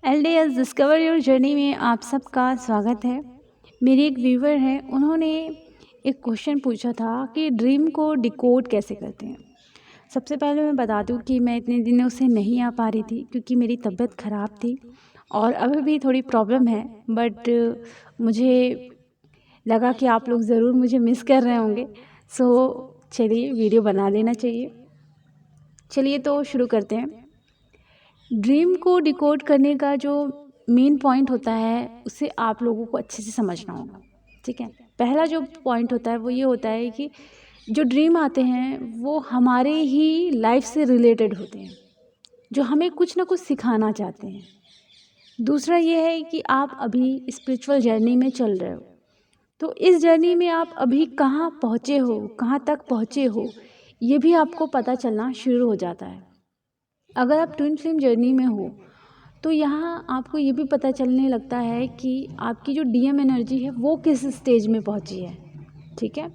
LDS discover your journey में आप सबका स्वागत है। मेरी एक व्यूवर है, उन्होंने एक क्वेश्चन पूछा था कि ड्रीम को डिकोड कैसे करते हैं। सबसे पहले मैं बता दूं कि मैं इतने दिनों से नहीं आ पा रही थी क्योंकि मेरी तबीयत ख़राब थी और अभी भी थोड़ी प्रॉब्लम है, बट मुझे लगा कि आप लोग ज़रूर मुझे मिस कर रहे होंगे, सो चलिए वीडियो बना लेना चाहिए। चलिए तो शुरू करते हैं। ड्रीम को डिकोड करने का जो मेन पॉइंट होता है उसे आप लोगों को अच्छे से समझना होगा, ठीक है। पहला जो पॉइंट होता है वो ये होता है कि जो ड्रीम आते हैं वो हमारे ही लाइफ से रिलेटेड होते हैं, जो हमें कुछ ना कुछ सिखाना चाहते हैं। दूसरा ये है कि आप अभी स्पिरिचुअल जर्नी में चल रहे हो, तो इस जर्नी में आप अभी कहाँ पहुँचे हो, कहाँ तक पहुँचे हो, ये भी आपको पता चलना शुरू हो जाता है। अगर आप ट्विन फ्लेम जर्नी में हो तो यहाँ आपको ये भी पता चलने लगता है कि आपकी जो डीएम एनर्जी है वो किस स्टेज में पहुँची है, ठीक है।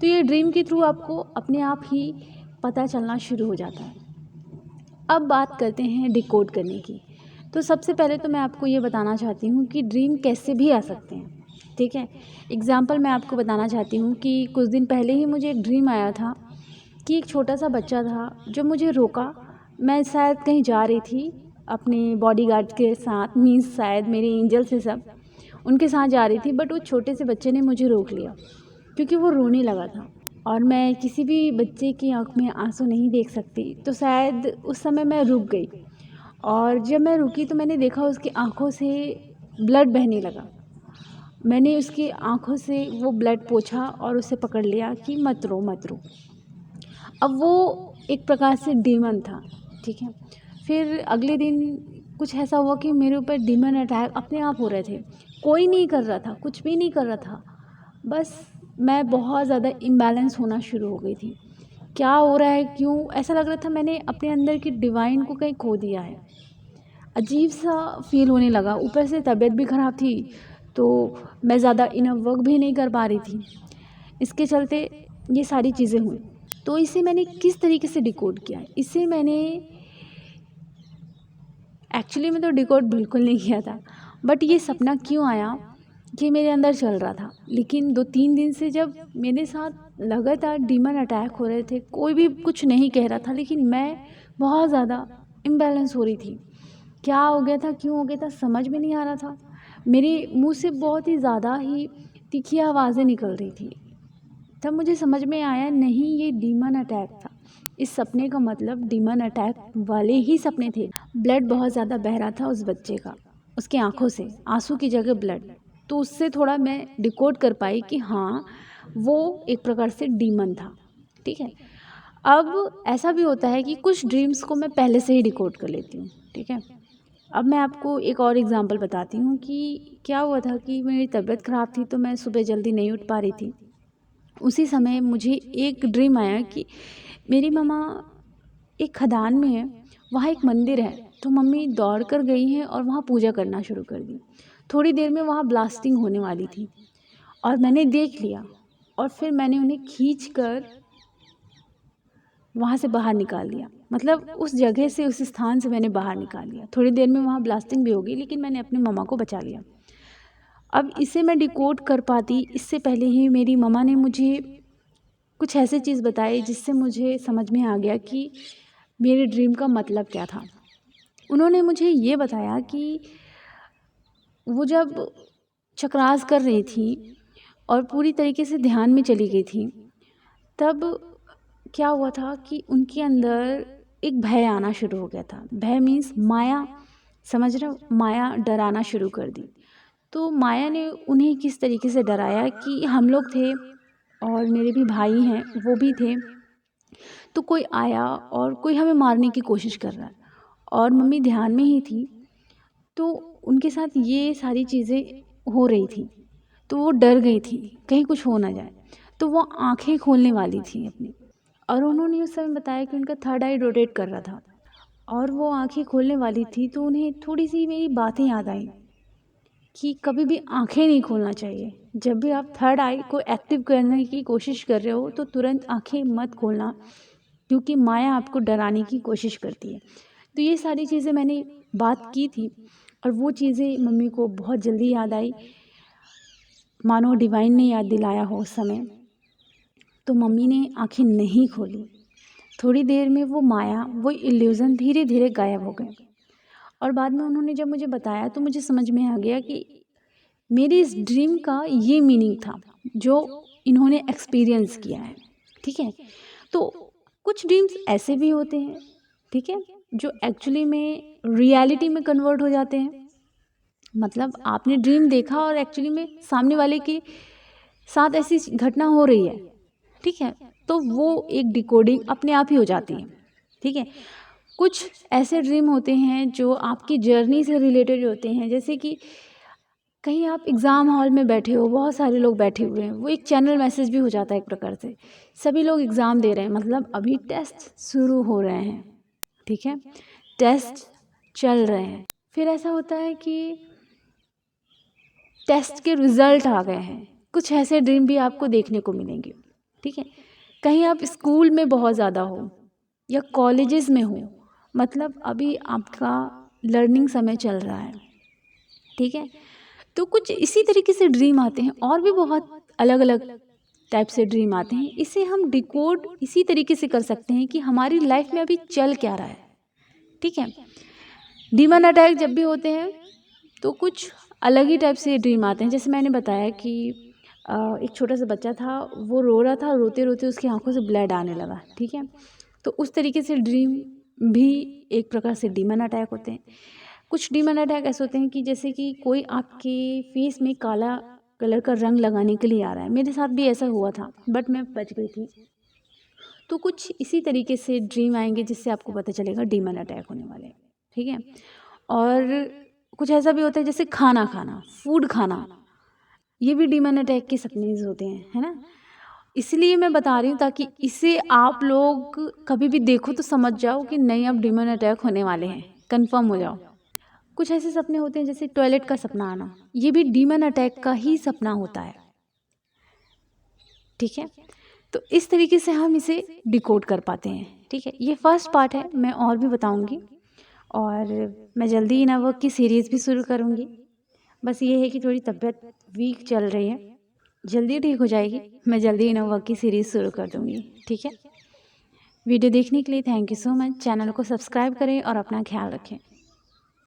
तो ये ड्रीम के थ्रू आपको अपने आप ही पता चलना शुरू हो जाता है। अब बात करते हैं डिकोड करने की। तो सबसे पहले तो मैं आपको ये बताना चाहती हूँ कि ड्रीम कैसे भी आ सकते हैं, ठीक है। एग्जाम्पल मैं आपको बताना चाहती हूँ कि कुछ दिन पहले ही मुझे एक ड्रीम आया था कि एक छोटा सा बच्चा था जो मुझे रोका। मैं शायद कहीं जा रही थी अपने बॉडीगार्ड के साथ, मीन्स शायद मेरे एंजल से सब उनके साथ जा रही थी, बट वो छोटे से बच्चे ने मुझे रोक लिया क्योंकि वो रोने लगा था और मैं किसी भी बच्चे की आँख में आंसू नहीं देख सकती, तो शायद उस समय मैं रुक गई। और जब मैं रुकी तो मैंने देखा उसकी आँखों से ब्लड बहने लगा। मैंने उसकी आँखों से वो ब्लड पोंछा और उसे पकड़ लिया कि मत रो मत रो। अब वो एक प्रकार से डीमन था, ठीक है। फिर अगले दिन कुछ ऐसा हुआ कि मेरे ऊपर डीमन अटैक अपने आप हो रहे थे। कोई नहीं कर रहा था, कुछ भी नहीं कर रहा था, बस मैं बहुत ज़्यादा इम्बैलेंस होना शुरू हो गई थी। क्या हो रहा है, क्यों ऐसा लग रहा था मैंने अपने अंदर की डिवाइन को कहीं खो दिया है। अजीब सा फील होने लगा। ऊपर से तबीयत भी ख़राब थी तो मैं ज़्यादा इनफ वर्क भी नहीं कर पा रही थी। इसके चलते ये सारी चीज़ें हुई। तो इसे मैंने किस तरीके से डिकोड किया, इसे मैंने एक्चुअली में तो डिकोड बिल्कुल नहीं किया था, बट ये सपना क्यों आया कि मेरे अंदर चल रहा था। लेकिन 2-3 दिन से जब मेरे साथ लगातार डीमन अटैक हो रहे थे, कोई भी कुछ नहीं कह रहा था, लेकिन मैं बहुत ज़्यादा इम्बैलेंस हो रही थी। क्या हो गया था, क्यों हो गया था, समझ में नहीं आ रहा था। मेरे मुंह से बहुत ही ज़्यादा ही तीखी आवाज़ें निकल रही थी। तब मुझे समझ में आया, नहीं ये डीमन अटैक था। इस सपने का मतलब डीमन अटैक वाले ही सपने थे। ब्लड बहुत ज़्यादा बह रहा था उस बच्चे का, उसकी आंखों से आंसू की जगह ब्लड। तो उससे थोड़ा मैं डिकोड कर पाई कि हाँ वो एक प्रकार से डीमन था, ठीक है। अब ऐसा भी होता है कि कुछ ड्रीम्स को मैं पहले से ही डिकोड कर लेती हूँ, ठीक है। अब मैं आपको एक और एग्जांपल बताती हूँ कि क्या हुआ था कि मेरी तबीयत ख़राब थी तो मैं सुबह जल्दी नहीं उठ पा रही थी। उसी समय मुझे एक ड्रीम आया कि मेरी मम्मा एक खदान में है, वहाँ एक मंदिर है, तो मम्मी दौड़ कर गई हैं और वहाँ पूजा करना शुरू कर दी। थोड़ी देर में वहाँ ब्लास्टिंग होने वाली थी और मैंने देख लिया और फिर मैंने उन्हें खींच कर वहाँ से बाहर निकाल दिया। मतलब उस जगह से, उस स्थान से मैंने बाहर निकाल लिया। थोड़ी देर में वहाँ ब्लास्टिंग भी हो गई, लेकिन मैंने अपनी मम्मा को बचा लिया। अब इसे मैं डिकोड कर पाती इससे पहले ही मेरी मम्मा ने मुझे कुछ ऐसी चीज़ बताई जिससे मुझे समझ में आ गया कि मेरे ड्रीम का मतलब क्या था। उन्होंने मुझे ये बताया कि वो जब चक्रास कर रही थी और पूरी तरीके से ध्यान में चली गई थी, तब क्या हुआ था कि उनके अंदर एक भय आना शुरू हो गया था। भय मीन्स माया, समझ रहे हो, माया डराना शुरू कर दी। तो माया ने उन्हें किस तरीके से डराया कि हम लोग थे और मेरे भी भाई हैं, वो भी थे, तो कोई आया और कोई हमें मारने की कोशिश कर रहा है और मम्मी ध्यान में ही थी, तो उनके साथ ये सारी चीज़ें हो रही थी। तो वो डर गई थी कहीं कुछ हो ना जाए, तो वो आंखें खोलने वाली थी अपनी। और उन्होंने उस समय बताया कि उनका थर्ड आई रोटेट कर रहा था और वो आंखें खोलने वाली थी, तो उन्हें थोड़ी सी मेरी बातें याद आई कि कभी भी आंखें नहीं खोलना चाहिए। जब भी आप थर्ड आई को एक्टिव करने की कोशिश कर रहे हो तो तुरंत आंखें मत खोलना, क्योंकि माया आपको डराने की कोशिश करती है। तो ये सारी चीज़ें मैंने बात की थी और वो चीज़ें मम्मी को बहुत जल्दी याद आई, मानो डिवाइन ने याद दिलाया हो उस समय। तो मम्मी ने आंखें नहीं खोली। थोड़ी देर में वो माया, वो इल्यूज़न धीरे धीरे गायब हो गए। और बाद में उन्होंने जब मुझे बताया तो मुझे समझ में आ गया कि मेरी इस ड्रीम का ये मीनिंग था जो इन्होंने एक्सपीरियंस किया है। ठीक है, तो कुछ ड्रीम्स ऐसे भी होते हैं, ठीक है, जो एक्चुअली में रियलिटी में कन्वर्ट हो जाते हैं। मतलब आपने ड्रीम देखा और एक्चुअली में सामने वाले के साथ ऐसी घटना हो रही है, ठीक है, तो वो एक डिकोडिंग अपने आप ही हो जाती है। ठीक है, कुछ ऐसे ड्रीम होते हैं जो आपकी जर्नी से रिलेटेड होते हैं, जैसे कि कहीं आप एग्ज़ाम हॉल में बैठे हो, बहुत सारे लोग बैठे हुए हैं, वो एक चैनल मैसेज भी हो जाता है एक प्रकार से। सभी लोग एग्ज़ाम दे रहे हैं, मतलब अभी टेस्ट शुरू हो रहे हैं, ठीक है, टेस्ट चल रहे हैं। फिर ऐसा होता है कि टेस्ट के रिज़ल्ट आ गए हैं। कुछ ऐसे ड्रीम भी आपको देखने को मिलेंगे। ठीक है, कहीं आप स्कूल में बहुत ज़्यादा हो या कॉलेजेस में हो, मतलब अभी आपका लर्निंग समय चल रहा है, ठीक है, तो कुछ इसी तरीके से ड्रीम आते हैं। और भी बहुत अलग अलग टाइप से ड्रीम आते हैं। इसे हम डिकोड इसी तरीके से कर सकते हैं कि हमारी लाइफ में अभी चल क्या रहा है। ठीक है, डीमन अटैक जब भी होते हैं तो कुछ अलग ही टाइप से ड्रीम आते हैं। जैसे मैंने बताया कि एक छोटा सा बच्चा था, वो रो रहा था, रोते रोते उसकी आंखों से ब्लड आने लगा। ठीक है, तो उस तरीके से ड्रीम भी एक प्रकार से डीमन अटैक होते हैं। कुछ डीमन अटैक ऐसे होते हैं कि जैसे कि कोई आपके फेस में काला कलर का रंग लगाने के लिए आ रहा है। मेरे साथ भी ऐसा हुआ था, बट मैं बच गई थी। तो कुछ इसी तरीके से ड्रीम आएंगे जिससे आपको पता चलेगा डीमन अटैक होने वाले हैं। ठीक है, और कुछ ऐसा भी होता है जैसे खाना खाना, फूड खाना, ये भी डीमन अटैक के सपने होते हैं, है ना। इसलिए मैं बता रही हूँ ताकि इसे आप लोग कभी भी देखो तो समझ जाओ कि नहीं, अब डीमन अटैक होने वाले हैं, कंफर्म हो जाओ। कुछ ऐसे सपने होते हैं जैसे टॉयलेट का सपना आना, ये भी डीमन अटैक का ही सपना होता है। ठीक है, तो इस तरीके से हम इसे डिकोड कर पाते हैं। ठीक है, ये फर्स्ट पार्ट है, मैं और भी बताऊंगी और मैं जल्दी ही नववर्क की सीरीज़ भी शुरू करूंगी। बस ये है कि थोड़ी तबीयत वीक चल रही है, जल्दी ठीक हो जाएगी। मैं जल्दी ही नववर्क की सीरीज़ शुरू कर दूंगी। ठीक है, वीडियो देखने के लिए thank you so much. Channel को सब्सक्राइब करें और अपना ख्याल रखें।